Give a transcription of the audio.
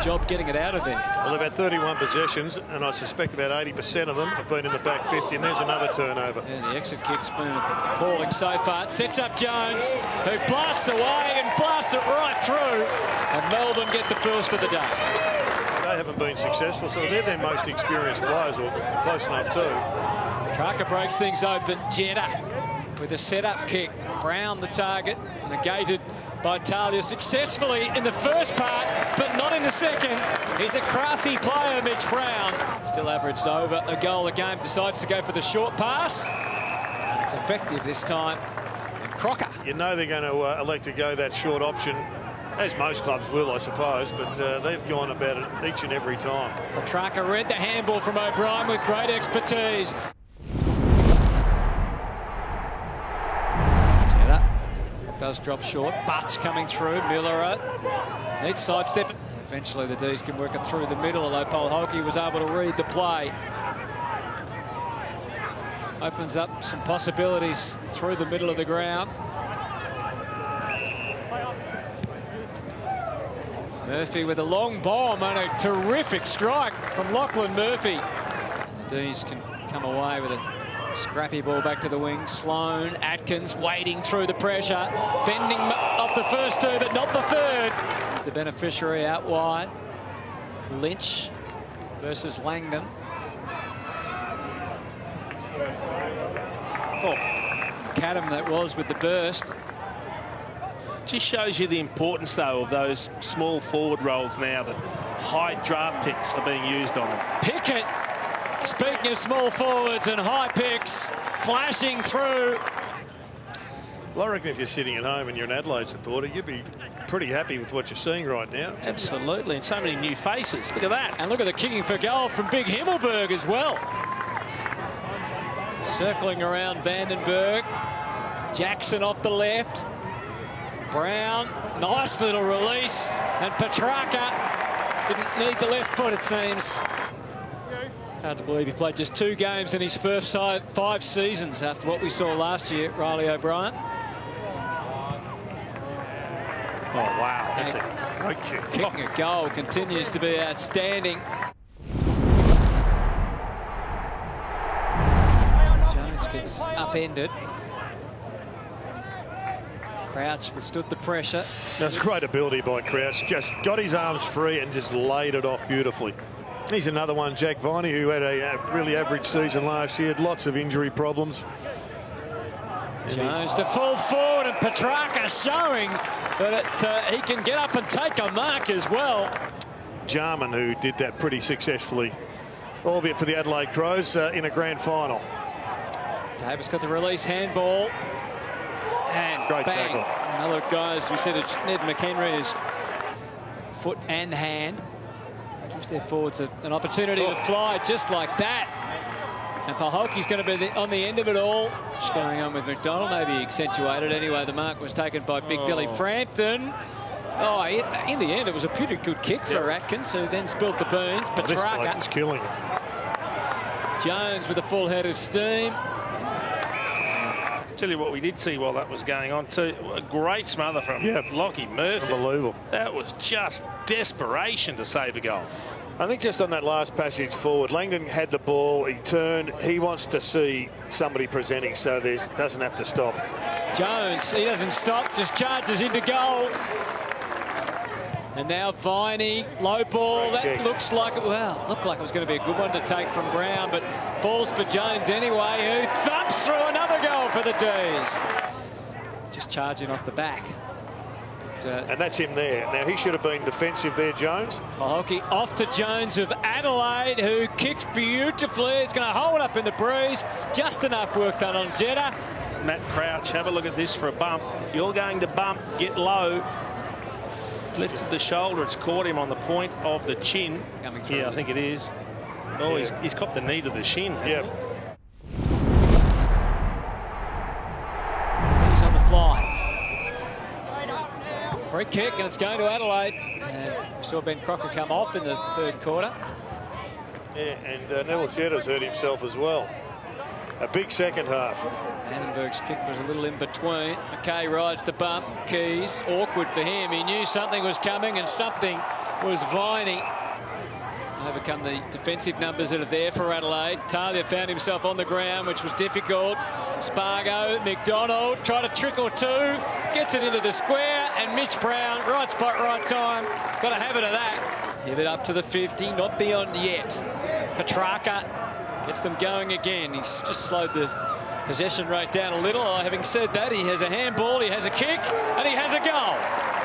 job getting it out of there. Well, they've had 31 possessions, and I suspect about 80% of them have been in the back 50, and there's another turnover. Yeah, the exit kick's been appalling so far. It sets up Jones, who blasts away and blasts it right through. And Melbourne get the first of the day. They haven't been successful, so they're their most experienced players, or close enough too. Petrarca breaks things open. Jetta with a set-up kick. Brown the target, negated by Talia successfully in the first part, but not in the second. He's a crafty player, Mitch Brown. Still averaged over a goal a game. Decides to go for the short pass. And it's effective this time. And Crocker. You know they're going to elect to go that short option, as most clubs will, I suppose, but they've gone about it each and every time. Petrarca read the handball from O'Brien with great expertise. Does drop short. Butts coming through. Miller needs sidestep. Eventually the D's can work it through the middle, although Polhoki was able to read the play. Opens up some possibilities through the middle of the ground. Murphy with a long bomb and a terrific strike from Lachlan Murphy. And the D's can come away with a scrappy ball back to the wing. Sloan, Atkins wading through the pressure, fending off the first two, but not the third. The beneficiary out wide. Lynch versus Langdon. Oh, Cadam that was with the burst. Just shows you the importance, though, of those small forward roles now that high draft picks are being used on them. Pickett. Speaking of small forwards and high picks, flashing through. Well, I reckon if you're sitting at home and you're an Adelaide supporter, you'd be pretty happy with what you're seeing right now. Absolutely, and so many new faces. Look at that. And look at the kicking for goal from Big Himmelberg as well. Circling around Vandenberg. Jackson off the left. Brown, nice little release. And Petrarca didn't need the left foot, it seems. Hard to believe he played just 2 games in his first 5 seasons after what we saw last year, Riley O'Brien. Oh, wow. That's a great kick. Kicking a goal continues to be outstanding. Jones gets upended. Crouch withstood the pressure. That's great ability by Crouch. Just got his arms free and just laid it off beautifully. He's another one, Jack Viney, who had a really average season last year, had lots of injury problems. Jones to full forward, and Petrarca showing that he can get up and take a mark as well. Jarman, who did that pretty successfully, albeit for the Adelaide Crows, in a grand final. Davis got the release handball. And great bang. tackle. Another guy, as we said, Ned McHenry's foot and hand. Gives their forwards an opportunity to fly just like that. And Polhoki's going to be on the end of it all. Just going on with McDonald, maybe accentuated. Anyway, the mark was taken by Big Billy Frampton. Oh, in the end, it was a pretty good kick for Atkins, who then spilled the beans. Petrarca. This bloke is killing him. Jones with a full head of steam. Tell you what we did see while that was going on too. A great smother from Lockie Murphy. Unbelievable. That was just desperation to save a goal. I think just on that last passage forward, Langdon had the ball, he turned, he wants to see somebody presenting, so doesn't have to stop. Jones, he doesn't stop, just charges into goal. And now Viney, low ball, that looks like it, looked like it was going to be a good one to take from Brown, but falls for Jones anyway, who thumps through another goal for the D's. Just charging off the back. But, and that's him there. Now, he should have been defensive there, Jones. Polhoki off to Jones of Adelaide, who kicks beautifully. It's going to hold up in the breeze. Just enough work done on Jetta. Matt Crouch, have a look at this for a bump. If you're going to bump, get low. Lifted the shoulder, it's caught him on the point of the chin. Yeah, I think it is. Oh, he's copped the knee to the shin, hasn't he? He's on the fly. Free kick, and it's going to Adelaide. And we saw Ben Crocker come off in the 3rd quarter. Yeah, and Neville Jetta's hurt himself as well. A big second half. Vandenberg's kick was a little in between. McKay rides the bump. Keys, awkward for him. He knew something was coming, and something was Viney. Overcome the defensive numbers that are there for Adelaide. Talia found himself on the ground, which was difficult. Spargo, McDonald, tried a trick or two, gets it into the square, and Mitch Brown, right spot, right time. Got a habit of that. Hit it up to the 50, not beyond yet. Petrarca gets them going again. He's just slowed the possession rate down a little. Having said that, he has a handball, he has a kick, and he has a goal.